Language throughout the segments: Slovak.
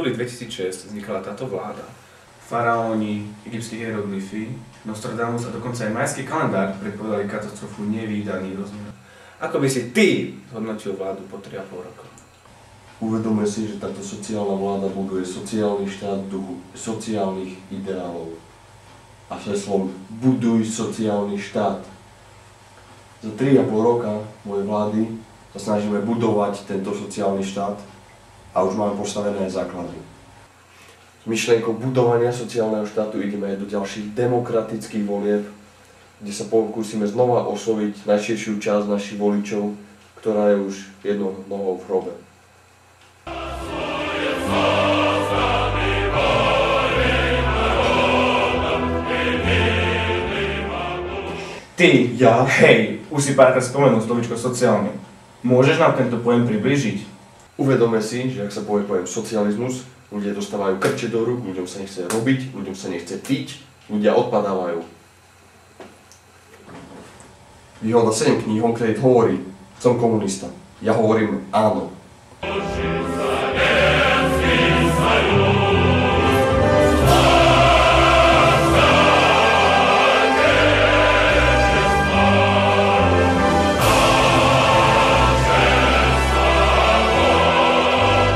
júli 2006 vznikala táto vláda. Faraóni, egyptské hieroglyfy, Nostradamus a dokonca aj majský kalendár predpovedali katastrofu nevídaný rozmer. Ako by si ty hodnotil vládu po 3,5 roka? Uvedome si, že táto sociálna vláda buduje sociálny štát v duchu sociálnych ideálov. A heslom buduj sociálny štát. Za 3,5 roka mojej vlády sa snažíme budovať tento sociálny štát a už máme postavené základy. S myšlienkou budovania sociálneho štátu ideme aj do ďalších demokratických volieb, kde sa pokúsime znova osloviť najširšiu časť našich voličov, ktorá je už jednou nohou v hrobe. Ty, Ja? hej, už si párkrát spomenul slovíčko sociálne. Môžeš nám tento pojem približiť? Uvedome si, že ak sa povie pojem socializmus, ľudia dostávajú krče do rúk, ľuďom sa nechce robiť, ľuďom sa nechce piť, ľudia odpadávajú. Výhoda 7 kníh konkrétne hovorí, som komunista. Ja hovorím áno.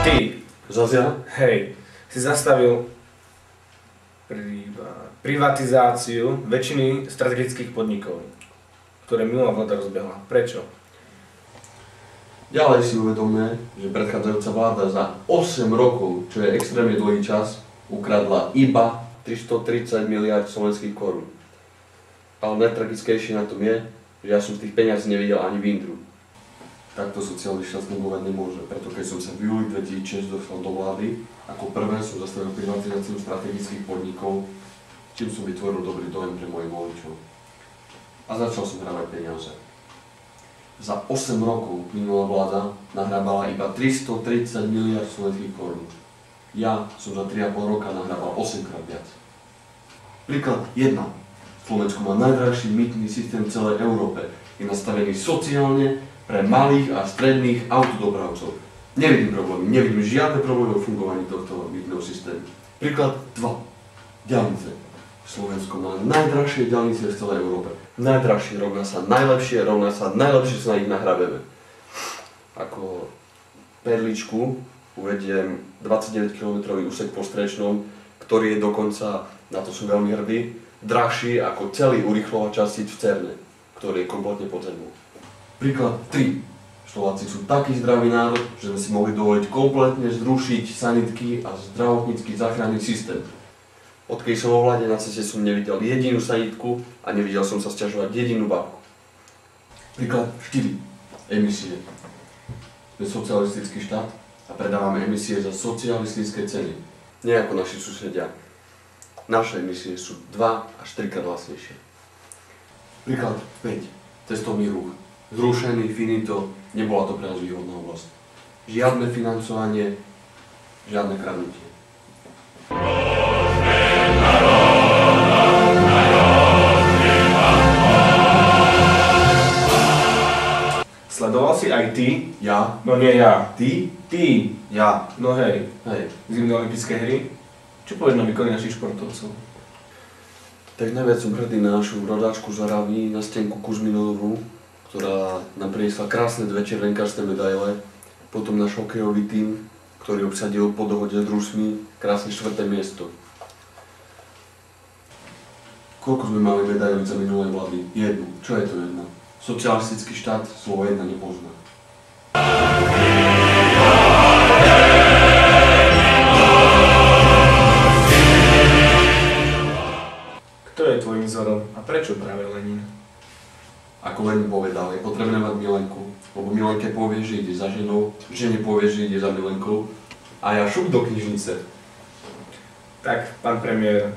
Ty, Zazia? hej, si zastavil privatizáciu väčšiny strategických podnikov, ktoré minulá vláda rozbehla. Prečo? Ďalej si uvedomíme, že predchádzajúca vláda za 8 rokov, čo je extrémne dlhý čas, ukradla iba 330 miliard slovenských korún. Ale najtragickejšie na tom je, že ja som z tých peňazí nevidel ani vindru. Takto sociálny štát fungovať nemôže, preto keď som sa v júli 2006 dostal do vlády, ako prvé som zastavil privatizáciu strategických podnikov, čím som vytvoril dobrý dojem pre mojich voličov. A začal som hravať peniaze. Za 8 rokov minulá vláda nahrábala iba 330 miliard slovenských korún. Ja som za 3,5 roka nahrábal 8-krát viac. Príklad 1. Slovensko má najdrahší mýtny systém v celej Európe. Je nastavený sociálne pre malých a stredných autodopravcov. Nevidím problémy, nevidím žiadne problémy o fungovaní tohto mýtneho systému. Príklad 2. Diaľnice. Slovensko má najdrahšie diaľnice v celej Európe. Najdrahšie rovná sa najlepšie sa na nich nahrabeme. Ako perličku uvediem 29 km úsek po Strečnom, ktorý je dokonca, na to som veľmi hrdý, drahší ako celý urýchlovač síť v Cerne, ktorý je kompletne pod zemou. Príklad 3. Slováci sú taký zdravý národ, že sme si mohli dovoliť kompletne zrušiť sanitky a zdravotnícky záchranný systém. Odkedy som vo vláde, na ceste som nevidel jedinú sanitku a nevidel som sa sťažovať jedinú babku. Príklad 4. Emisie. Sme socialistický štát a predávame emisie za socialistické ceny. Nie ako naši susedia. Naše emisie sú 2 až 3 krát lacnejšie. Príklad 5. Cestovný ruch. Zrušený, finito, nebola to pre nás výhodná oblasť. Žiadne financovanie, žiadne kradnutie. Sledoval si aj ty? Ja? No nie ja. Ty? Ty. Ja. No hej, Hej. zimné olympijské hry? Čo povieš na výkony našich športovcov? Tak najviac som hrdý na našu rodáčku z Oravy, na Stenku Kuzminovú, ktorá nám priniesla krásne 2 červenkárske medaile. Potom náš hokejový tím, ktorý obsadil po dohode s Rusmi krásne 4. miesto. Koľko sme mali medailí za minulé vlády? Jednu. Čo je to jedna? Socialistický štát slovo jedna nepozná. Kto je tvojím vzorom a prečo práve Lenin? Ako Lenin povedal, je potrebné mať milenku, lebo milenke povie, že ide za ženou, žene povie, že ide za milenkou a ja šup do knižnice. Tak, pán premiér,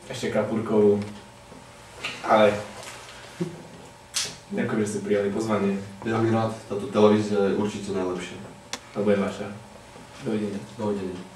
ešte kapurkovú, ale ďakujem, že ste prijali pozvanie. Veľmi rád, táto televízia je určite najlepšia. To bude vaša. Dovidenia. Dovidenia.